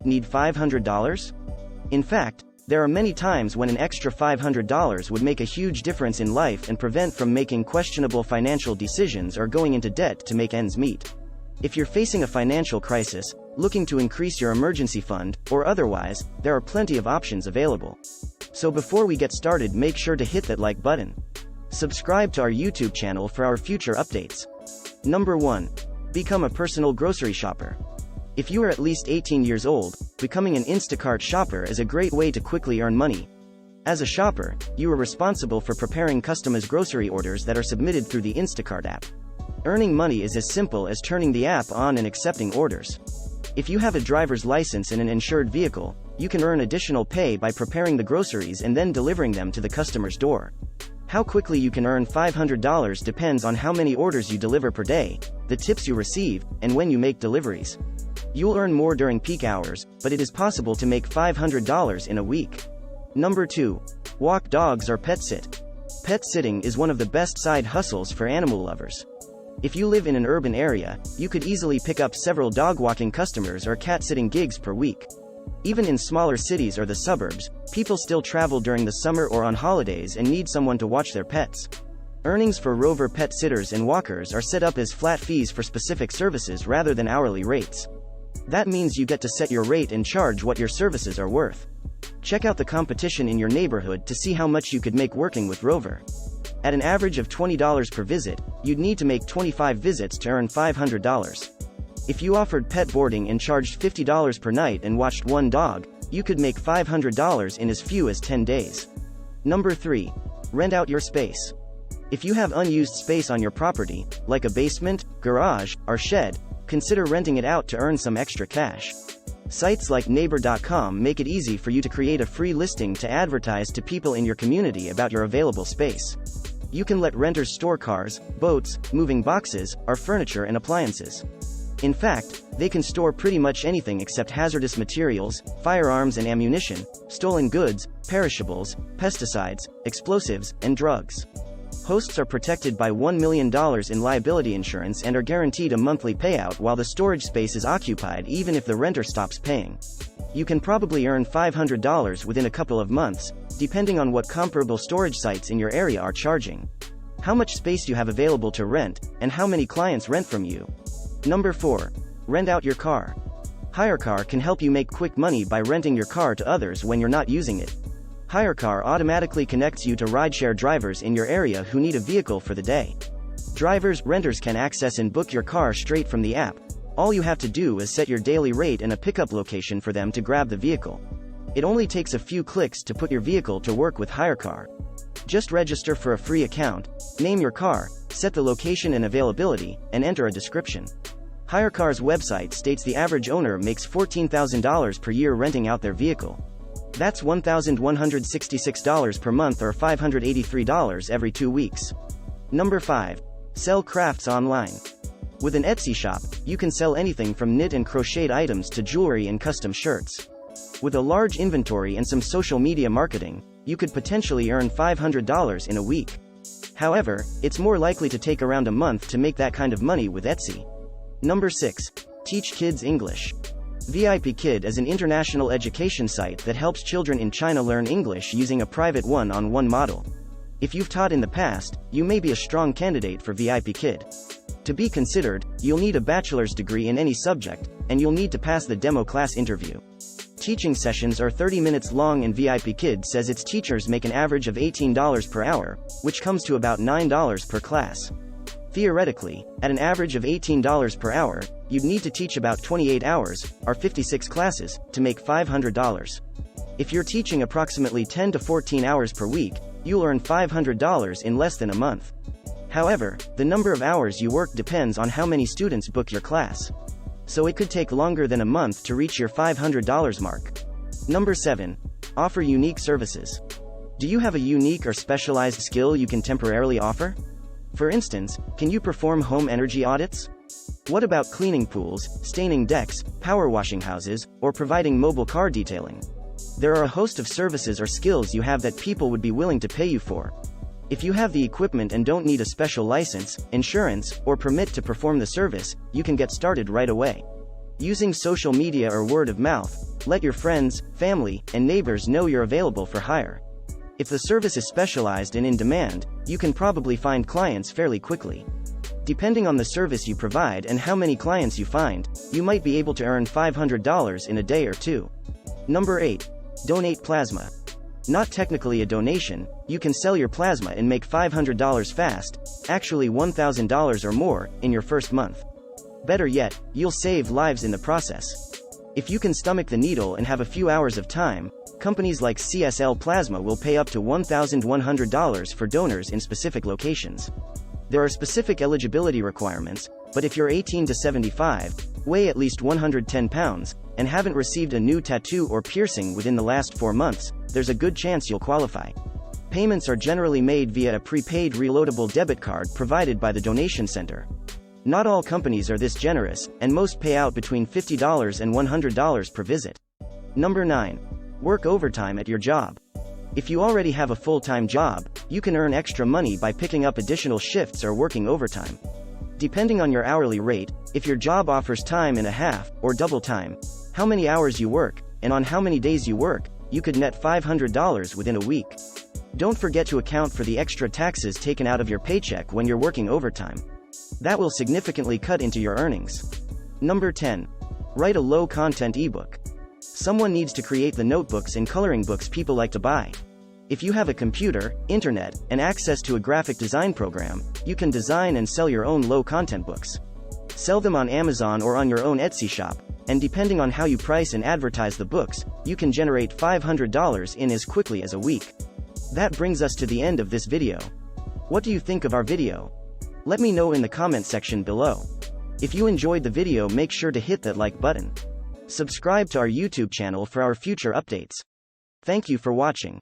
Need $500? In fact, there are many times when an extra $500 would make a huge difference in life and prevent from making questionable financial decisions or going into debt to make ends meet. If you're facing a financial crisis, looking to increase your emergency fund, or otherwise, there are plenty of options available. So before we get started, make sure to hit that like button. Subscribe to our YouTube channel for our future updates. Number 1. Become a personal grocery shopper. If you are at least 18 years old, becoming an Instacart shopper is a great way to quickly earn money. As a shopper, you are responsible for preparing customized grocery orders that are submitted through the Instacart app. Earning money is as simple as turning the app on and accepting orders. If you have a driver's license and an insured vehicle, you can earn additional pay by preparing the groceries and then delivering them to the customer's door. How quickly you can earn $500 depends on how many orders you deliver per day, the tips you receive, and when you make deliveries. You'll earn more during peak hours, but it is possible to make $500 in a week. Number 2. Walk dogs or pet sit. Pet sitting is one of the best side hustles for animal lovers. If you live in an urban area, you could easily pick up several dog walking customers or cat sitting gigs per week. Even in smaller cities or the suburbs, people still travel during the summer or on holidays and need someone to watch their pets. Earnings for rover pet sitters and walkers are set up as flat fees for specific services rather than hourly rates. That means you get to set your rate and charge what your services are worth. Check out the competition in your neighborhood to see how much you could make working with Rover. At an average of $20 per visit, you'd need to make 25 visits to earn $500. If you offered pet boarding and charged $50 per night and watched one dog, you could make $500 in as few as 10 days. Number 3. Rent out your space. If you have unused space on your property, like a basement, garage, or shed, consider renting it out to earn some extra cash. Sites like Neighbor.com make it easy for you to create a free listing to advertise to people in your community about your available space. You can let renters store cars, boats, moving boxes, or furniture and appliances. In fact, they can store pretty much anything except hazardous materials, firearms and ammunition, stolen goods, perishables, pesticides, explosives, and drugs. Hosts are protected by $1 million in liability insurance and are guaranteed a monthly payout while the storage space is occupied even if the renter stops paying. You can probably earn $500 within a couple of months, depending on what comparable storage sites in your area are charging, how much space you have available to rent, and how many clients rent from you. Number 4. Rent out your car. HireCar can help you make quick money by renting your car to others when you're not using it. HireCar automatically connects you to rideshare drivers in your area who need a vehicle for the day. Renters can access and book your car straight from the app. All you have to do is set your daily rate and a pickup location for them to grab the vehicle. It only takes a few clicks to put your vehicle to work with HireCar. Just register for a free account, name your car, set the location and availability, and enter a description. HireCar's website states the average owner makes $14,000 per year renting out their vehicle. That's $1,166 per month or $583 every 2 weeks. Number 5. Sell crafts online. With an Etsy shop, you can sell anything from knit and crocheted items to jewelry and custom shirts. With a large inventory and some social media marketing, you could potentially earn $500 in a week. However, it's more likely to take around a month to make that kind of money with Etsy. Number 6. Teach kids English. VIP Kid is an international education site that helps children in China learn English using a private one-on-one model. If you've taught in the past, you may be a strong candidate for VIP Kid. To be considered, you'll need a bachelor's degree in any subject, and you'll need to pass the demo class interview. Teaching sessions are 30 minutes long and VIP Kid says its teachers make an average of $18 per hour, which comes to about $9 per class. Theoretically, at an average of $18 per hour, you'd need to teach about 28 hours, or 56 classes, to make $500. If you're teaching approximately 10 to 14 hours per week, you'll earn $500 in less than a month. However, the number of hours you work depends on how many students book your class. So it could take longer than a month to reach your $500 mark. Number 7. Offer unique services. Do you have a unique or specialized skill you can temporarily offer? For instance, can you perform home energy audits? What about cleaning pools, staining decks, power washing houses, or providing mobile car detailing? There are a host of services or skills you have that people would be willing to pay you for. If you have the equipment and don't need a special license, insurance, or permit to perform the service, you can get started right away. Using social media or word of mouth, Let your friends, family, and neighbors know you're available for hire. If the service is specialized and in demand, you can probably find clients fairly quickly. Depending on the service you provide and how many clients you find, you might be able to earn $500 in a day or two. Number 8. Donate plasma. Not technically a donation, you can sell your plasma and make $500 fast, actually $1,000 or more, in your first month. Better yet, you'll save lives in the process. If you can stomach the needle and have a few hours of time, companies like CSL Plasma will pay up to $1,100 for donors in specific locations. There are specific eligibility requirements, but if you're 18 to 75, weigh at least 110 pounds, and haven't received a new tattoo or piercing within the last 4 months, there's a good chance you'll qualify. Payments are generally made via a prepaid reloadable debit card provided by the donation center. Not all companies are this generous, and most pay out between $50 and $100 per visit. Number 9. Work overtime at your job. If you already have a full-time job, you can earn extra money by picking up additional shifts or working overtime. Depending on your hourly rate, if your job offers time and a half, or double time, how many hours you work, and on how many days you work, you could net $500 within a week. Don't forget to account for the extra taxes taken out of your paycheck when you're working overtime. That will significantly cut into your earnings. Number 10. Write a low-content ebook. Someone needs to create the notebooks and coloring books people like to buy. If you have a computer, internet, and access to a graphic design program, you can design and sell your own low-content books. Sell them on Amazon or on your own Etsy shop, and depending on how you price and advertise the books, you can generate $500 in as quickly as a week. That brings us to the end of this video. What do you think of our video? Let me know in the comment section below. If you enjoyed the video, make sure to hit that like button. Subscribe to our YouTube channel for our future updates. Thank you for watching.